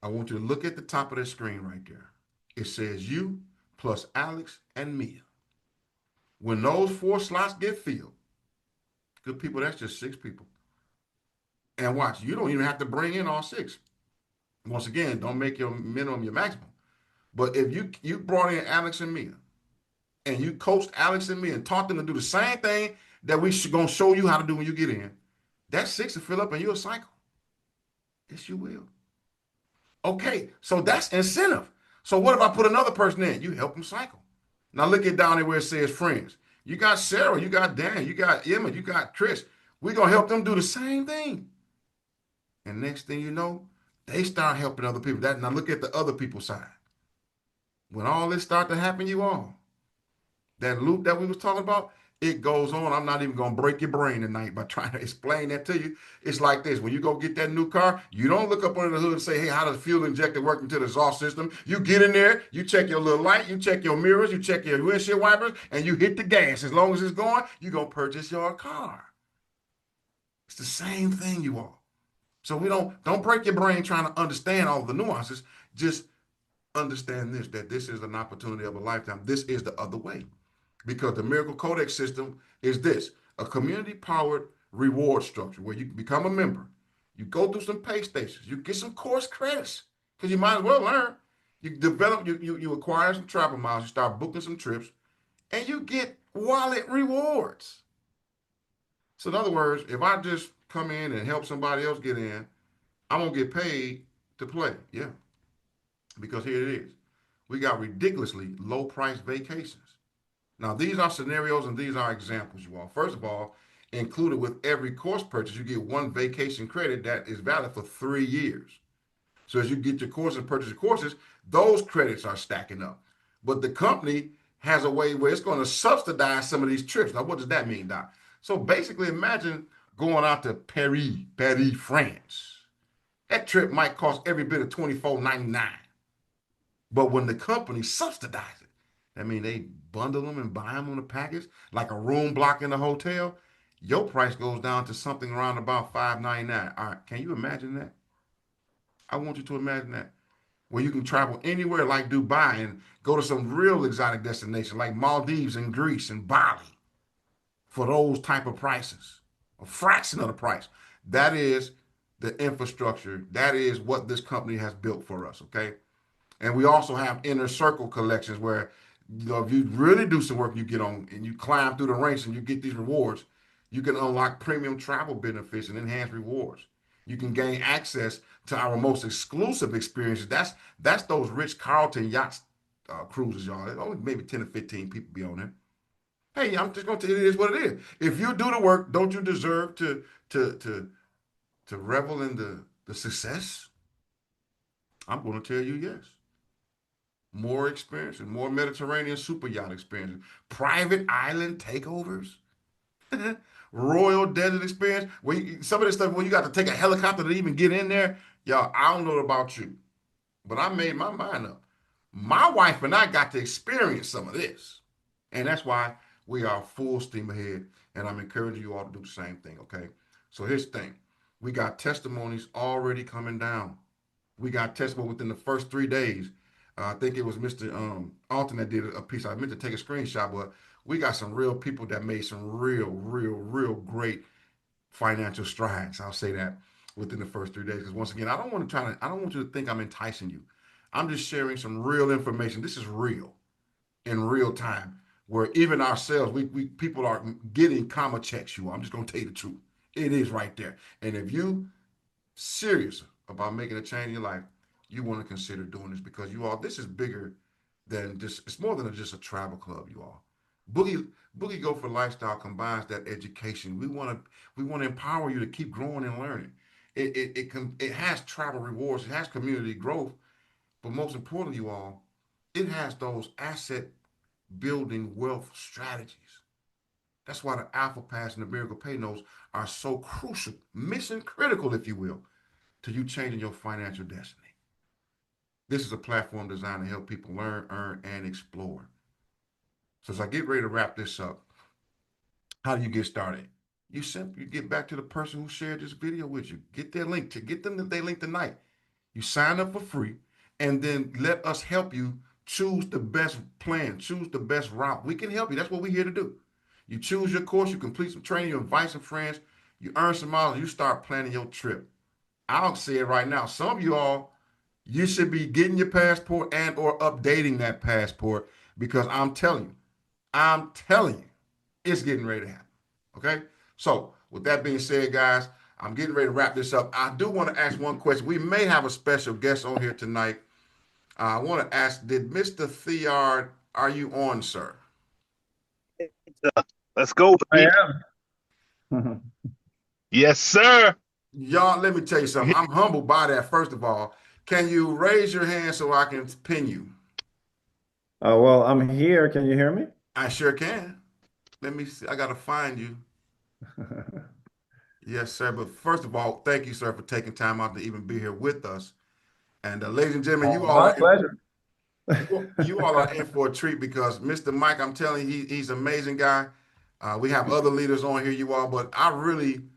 I want you to look at the top of the screen right there. It says you plus Alex and Mia. When those 4 slots get filled, good people, that's just 6 people. And watch, you don't even have to bring in all 6. Once again, don't make your minimum your maximum. But if you brought in Alex and Mia, and you coached Alex and me and taught them to do the same thing that we going to show you how to do when you get in, that 6 will fill up and you'll cycle. Yes, you will. Okay, so that's incentive. So what if I put another person in? You help them cycle. Now look at down there where it says friends. You got Sarah, you got Dan, you got Emma, you got Chris. We're going to help them do the same thing. And next thing you know, they start helping other people. Now look at the other people's side. When all this start to happen, you all, that loop that we was talking about, it goes on. I'm not even going to break your brain tonight by trying to explain that to you. It's like this. When you go get that new car, you don't look up under the hood and say, hey, how does the fuel injector work into the exhaust system? You get in there, you check your little light, you check your mirrors, you check your windshield wipers, and you hit the gas. As long as it's going, you're going to purchase your car. It's the same thing, you all. So we don't break your brain trying to understand all the nuances. Just understand this, that this is an opportunity of a lifetime. This is the other way. Because the Miracle Codex system is this, a community-powered reward structure where you can become a member. You go through some pay stations. You get some course credits because you might as well learn. You develop, you acquire some travel miles. You start booking some trips, and you get wallet rewards. So in other words, if I just come in and help somebody else get in, I'm going to get paid to play. Yeah. Because here it is. We got ridiculously low-priced vacations. Now, these are scenarios and these are examples, you all. First of all, included with every course purchase, you get 1 vacation credit that is valid for 3 years. So as you get your courses and purchase your courses, those credits are stacking up. But the company has a way where it's going to subsidize some of these trips. Now, what does that mean, Doc? So basically, imagine going out to Paris, France. That trip might cost every bit of $24.99. But when the company subsidizes it, that means they bundle them and buy them on a package, like a room block in a hotel, your price goes down to something around about $5.99. All right, can you imagine that? I want you to imagine that. Where you can travel anywhere like Dubai and go to some real exotic destination like Maldives and Greece and Bali for those type of prices, a fraction of the price. That is the infrastructure. That is what this company has built for us, okay? And we also have inner circle collections where, you know, if you really do some work, you get on and you climb through the ranks and you get these rewards, you can unlock premium travel benefits and enhanced rewards. You can gain access to our most exclusive experiences. That's those Ritz-Carlton yacht cruises, y'all. Only maybe 10 to 15 people be on there. Hey, I'm just going to tell you, it is what it is. If you do the work, don't you deserve to revel in the success? I'm going to tell you yes. More experience and more Mediterranean super yacht experiences, private island takeovers, royal desert experience. Some of this stuff where you got to take a helicopter to even get in there. Y'all, I don't know about you, but I made my mind up. My wife and I got to experience some of this. And that's why we are full steam ahead. And I'm encouraging you all to do the same thing, okay? So here's the thing. We got testimonies already coming down. We got testimony within the first 3 days. I think it was Mr. Alton that did a piece. I meant to take a screenshot, but we got some real people that made some real great financial strides. I'll say that within the first 3 days. Because once again, I don't want you to think I'm enticing you. I'm just sharing some real information. This is real in real time, where even ourselves, we people are getting comma checks. I'm just gonna tell you the truth. It is right there. And if you serious about making a change in your life, you want to consider doing this because you all, this is bigger than just, it's more than just a travel club, you all. Boogie Boogie Go for Lifestyle combines that education. We want to empower you to keep growing and learning. It has travel rewards, it has community growth, but most importantly, you all, it has those asset building wealth strategies. That's why the Alpha Pass and the Miracle Pay Notes are so crucial, mission critical, if you will, to you changing your financial destiny. This is a platform designed to help people learn, earn, and explore. So as I get ready to wrap this up, how do you get started? You simply get back to the person who shared this video with you. Get their link to get them their link tonight. You sign up for free, and then let us help you choose the best plan, choose the best route. We can help you. That's what we're here to do. You choose your course, you complete some training, you invite some friends, you earn some miles, and you start planning your trip. I'll say it right now. Some of you all, you should be getting your passport and or updating that passport because I'm telling you, it's getting ready to happen. Okay? So with that being said, guys, I'm getting ready to wrap this up. I do want to ask one question. We may have a special guest on here tonight. I want to ask, did Mr. Theard, are you on, sir? Let's go, I baby. am. Yes, sir. Y'all, let me tell you something. I'm humbled by that, first of all. Can you raise your hand so I can pin you? Well, I'm here. Can you hear me? I sure can. Let me see. I got to find you. Yes, sir. But first of all, thank you, sir, for taking time out to even be here with us. And ladies and gentlemen, My pleasure. you all are in for a treat because Mr. Mike, I'm telling you, he's an amazing guy. We have other leaders on here, you all, but I don't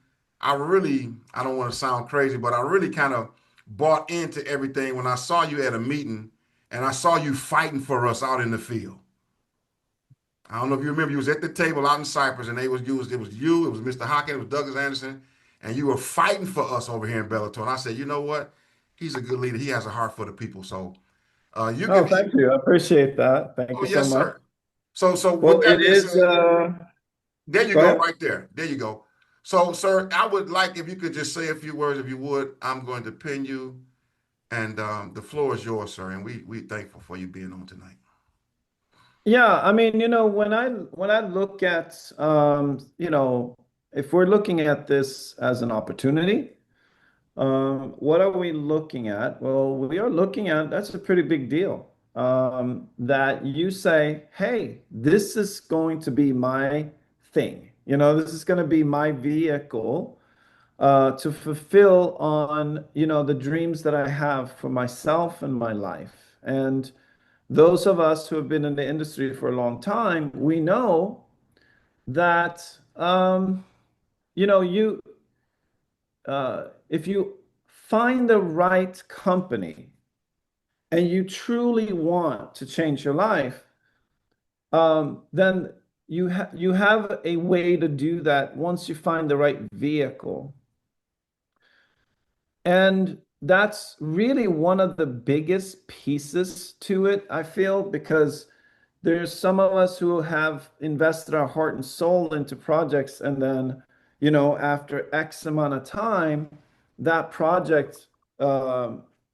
want to sound crazy, but I really kind of bought into everything when I saw you at a meeting and I saw you fighting for us out in the field. I don't know if you remember, you was at the table out in Cyprus, and it was Mr. Hocken, it was Douglas Anderson, and you were fighting for us over here in Bellator. And I said, you know what? He's a good leader. He has a heart for the people. So you Oh, can. thank you. I appreciate that. Thank Oh you so yes, much. sir. So Well, with that it being is, said, there you go go, ahead. right there. There you go. So, sir, I would like if you could just say a few words, if you would. I'm going to pin you, and the floor is yours, sir. And we thankful for you being on tonight. Yeah, I mean, when I look at, if we're looking at this as an opportunity, what are we looking at? Well, we are looking at, that's a pretty big deal. That you say, hey, this is going to be my thing. This is going to be my vehicle to fulfill on, the dreams that I have for myself and my life. And those of us who have been in the industry for a long time, we know that, you if you find the right company and you truly want to change your life, then you have a way to do that once you find the right vehicle. And that's really one of the biggest pieces to it, I feel, because there's some of us who have invested our heart and soul into projects, and then, after X amount of time, that project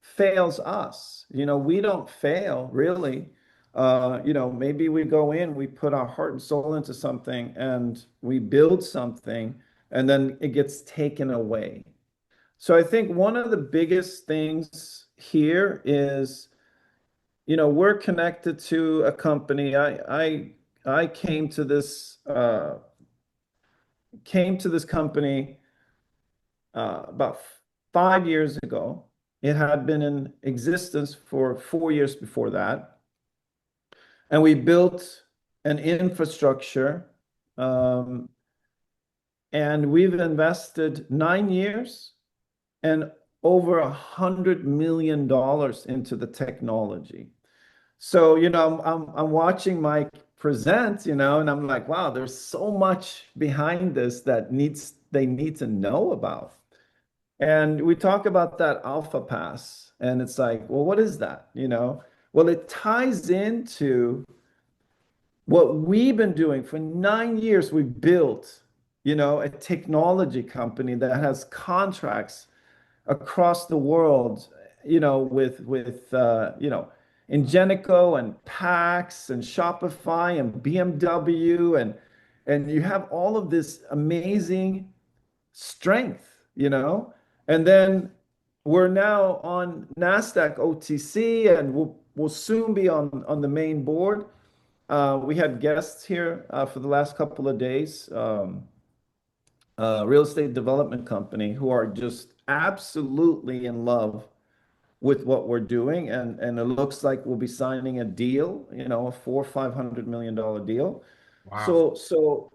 fails us. We don't fail, really. Maybe we go in, we put our heart and soul into something, and we build something, and then it gets taken away. So I think one of the biggest things here is, we're connected to a company. I came to this company about 5 years ago. It had been in existence for 4 years before that, and we built and infrastructure. Um, and we've invested 9 years and over $100 million into the technology. So, I'm watching Mike present, and I'm like, wow, there's so much behind this that they need to know about. And we talk about that Alpha Pass, and it's like, well, what is that? Well, it ties into what we've been doing for 9 years. We built, a technology company that has contracts across the world, with Ingenico and Pax and Shopify and BMW, and you have all of this amazing strength, and then we're now on NASDAQ OTC, and we'll soon be on the main board. We had guests here for the last couple of days, real estate development company who are just absolutely in love with what we're doing, and it looks like we'll be signing a deal, a $400-500 million deal. Wow. So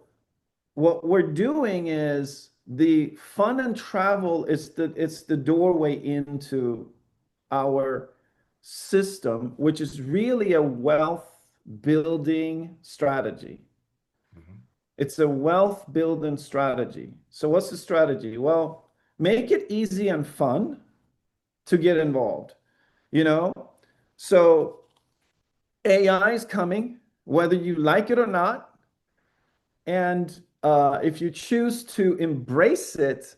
what we're doing is the fun and travel is it's the doorway into our system, which is really a wealth building strategy. Mhm. It's a wealth building strategy. So what's the strategy? Well, make it easy and fun to get involved, you know? So AI is coming, whether you like it or not. And if you choose to embrace it,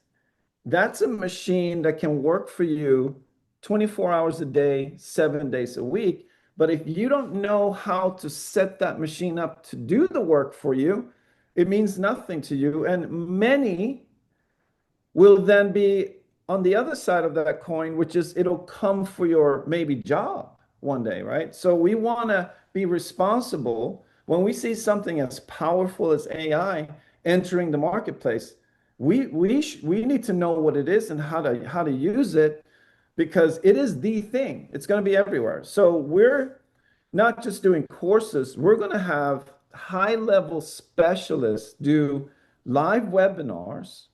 that's a machine that can work for you 24 hours a day, 7 days a week. But if you don't know how to set that machine up to do the work for you, it means nothing to you. And many will then be on the other side of that coin, which is it'll come for your maybe job one day, right? So we want to be responsible when we see something as powerful as AI entering the marketplace. We need to know what it is and how to use it, because it is the thing. It's going to be everywhere. So we're not just doing courses. We're going to have high-level specialists do live webinars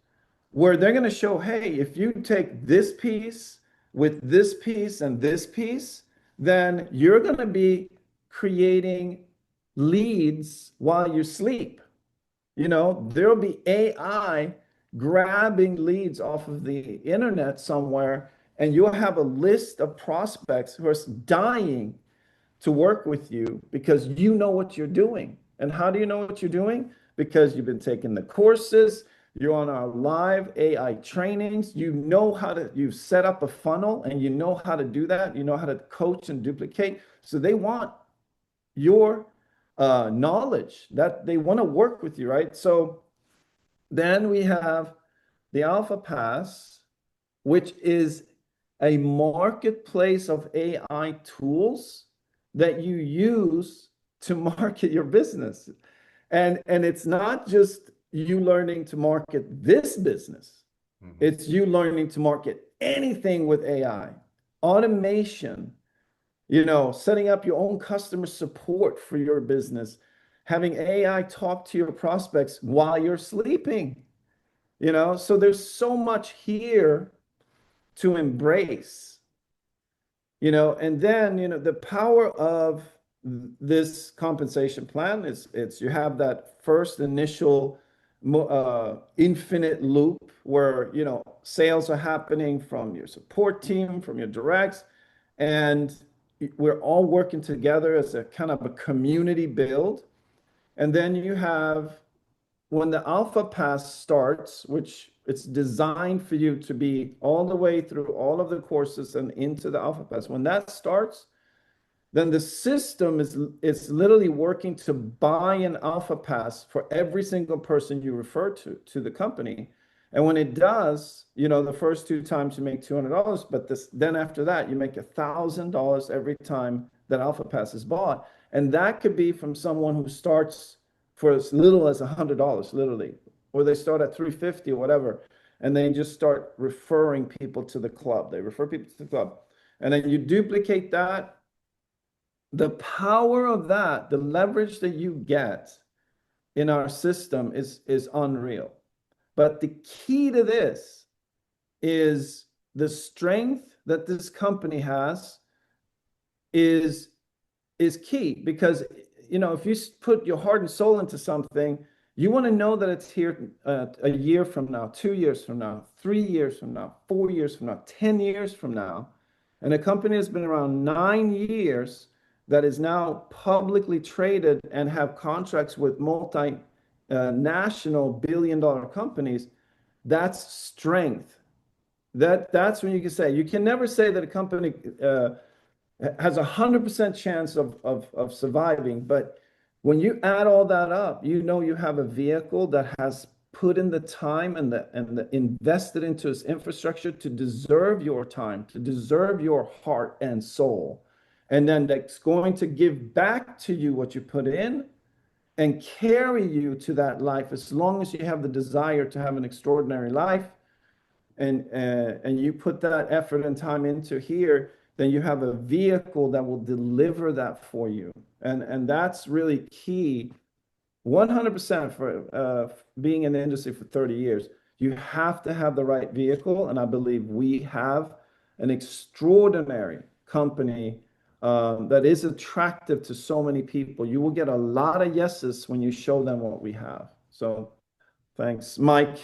where they're going to show, hey, if you take this piece with this piece and this piece, then you're going to be creating leads while you sleep. There'll be AI grabbing leads off of the internet somewhere, and you'll have a list of prospects who are dying to work with you because you know what you're doing. And how do you know what you're doing? Because you've been taking the courses, you're on our live AI trainings, you've set up a funnel and you know how to do that, you know how to coach and duplicate. So they want your knowledge, that they want to work with you, right? So then we have the Alpha Pass, which is a marketplace of AI tools that you use to market your business. And it's not just you learning to market this business. Mhm. It's you learning to market anything with AI, automation, setting up your own customer support for your business, having AI talk to your prospects while you're sleeping, so there's so much here to embrace, and then, the power of this compensation plan is you have that first initial infinite loop where, sales are happening from your support team, from your directs, and we're all working together as a kind of a community build. And then you have, when the Alpha Pass starts, which it's designed for you to be all the way through all of the courses and into the Alpha Pass. When that starts, then the system is literally working to buy an Alpha Pass for every single person you refer to the company. And when it does, the first 2 times you make $200, but then after that, you make $1,000 every time that Alpha Pass is bought. And that could be from someone who starts for as little as $100, literally, or they start at $350 or whatever, and they just start referring people to the club. They refer people to the club. And then you duplicate that, the power of that, the leverage that you get in our system is unreal. But the key to this is the strength that this company has is key, because if you put your heart and soul into something, you want to know that it's here a year from now, 2 years from now, 3 years from now, 4 years from now, 10 years from now. And a company that's been around 9 years, that is now publicly traded and have contracts with multinational billion-dollar companies, that's strength. That's when you can say, you can never say that a company has 100% chance of surviving. But when you add all that up, you have a vehicle that has put in the time and the invested into its infrastructure to deserve your time, to deserve your heart and soul. And then that's going to give back to you what you put in and carry you to that life, as long as you have the desire to have an extraordinary life. And you put that effort and time into here, then you have a vehicle that will deliver that for you. And that's really key. 100% for being in the industry for 30 years, you have to have the right vehicle. And I believe we have an extraordinary company that is attractive to so many people. You will get a lot of yeses when you show them what we have. So thanks, Mike.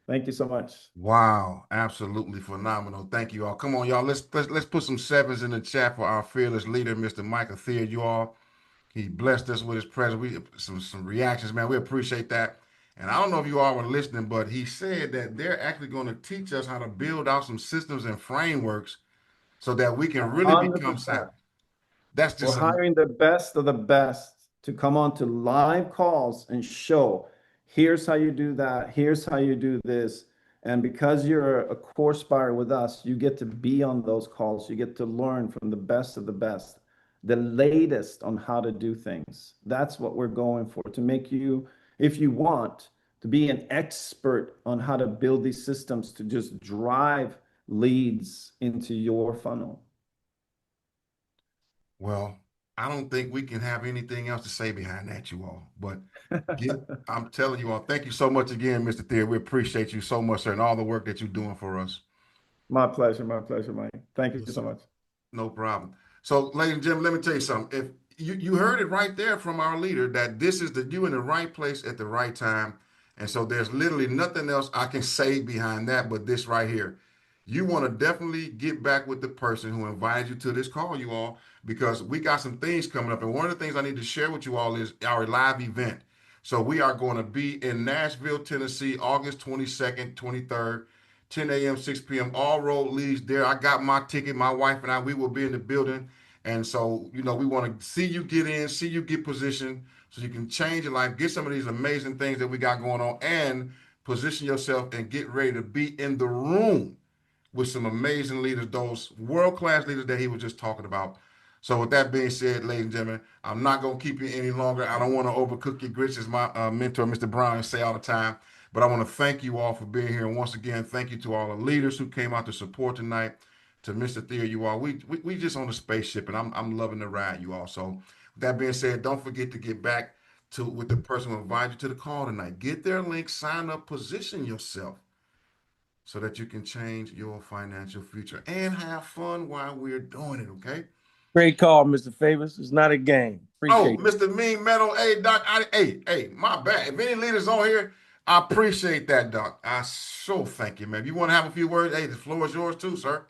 Thank you so much. Wow, absolutely phenomenal. Thank you all. Come on, y'all. Let's put some sevens in the chat for our fearless leader, Mr. Micah Theard. You all, he blessed us with his presence. We some reactions, man. We appreciate that. And I don't know if you all were listening, but he said that they're actually going to teach us how to build out some systems and frameworks so that we can really become 100%. savvy. That's We're just hiring the best of the best to come on to live calls and show, here's how you do that, here's how you do this. And because you're a course buyer with us, you get to be on those calls. You get to learn from the best of the best, the latest on how to do things. That's what we're going for, to make you, if you want, to be an expert on how to build these systems to just drive leads into your funnel. well, I don't think we can have anything else to say behind that, you all. But I'm telling you all, thank you so much again, Mr. Theard. We appreciate you so much, sir, and all the work that you're doing for us. My pleasure, Mike. Thank you Yes, so sir. much. No problem. So, ladies and gentlemen, let me tell you something. If you heard it right there from our leader, that this is you in the right place at the right time. And so there's literally nothing else I can say behind that but this right here. You want to definitely get back with the person who invited you to this call, you all, because we got some things coming up. And one of the things I need to share with you all is our live event. So we are going to be in Nashville, Tennessee, August 22nd, 23rd. 10 a.m., 6 p.m. All road leads there. I got my ticket. My wife and I, we will be in the building. And so, we want to see you get in, see you get positioned so you can change your life, get some of these amazing things that we got going on, and position yourself and get ready to be in the room with some amazing leaders, those world-class leaders that he was just talking about. So with that being said, ladies and gentlemen, I'm not going to keep you any longer. I don't want to overcook your grits, as my mentor, Mr. Brown, say all the time. But I want to thank you all for being here. And once again, thank you to all the leaders who came out to support tonight. To Mr. Theard, you all, we just on a spaceship, and I'm loving the ride, you all. So with that being said, don't forget to get back to with the person who invited you to the call tonight. Get their link, sign up, position yourself so that you can change your financial future and have fun while we're doing it, okay? Great call, Mr. Favors. It's not a game. Oh, Appreciate it. Mr. Mean Metal, hey, Doc, hey, my bad. If any leaders on here, I appreciate that, Doc. I so thank you, man. If you want to have a few words, hey, the floor is yours too, sir.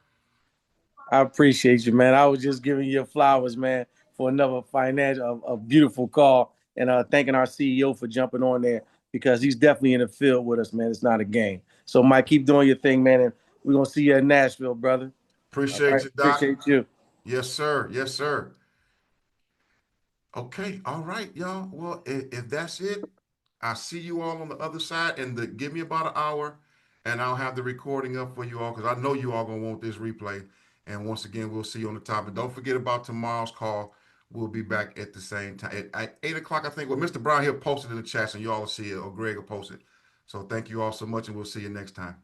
I appreciate you, man. I was just giving you flowers, man, for another financial, a beautiful call, and thanking our CEO for jumping on there, because he's definitely in the field with us, man. It's not a game. So, Mike, keep doing your thing, man, and we're gonna see you in Nashville, brother. All Appreciate right, you, Doc. appreciate you. Yes, sir. Yes, sir. Okay, all right, y'all. Well, if that's it, I see you all on the other side, and give me about an hour, and I'll have the recording up for you all because I know you all gonna want this replay. And once again, we'll see you on the top. And don't forget about tomorrow's call. We'll be back at the same time at 8 o'clock. I think. Well, Mr. Brown here posted in the chat, and you all will see it, or Greg will post it. So thank you all so much, and we'll see you next time.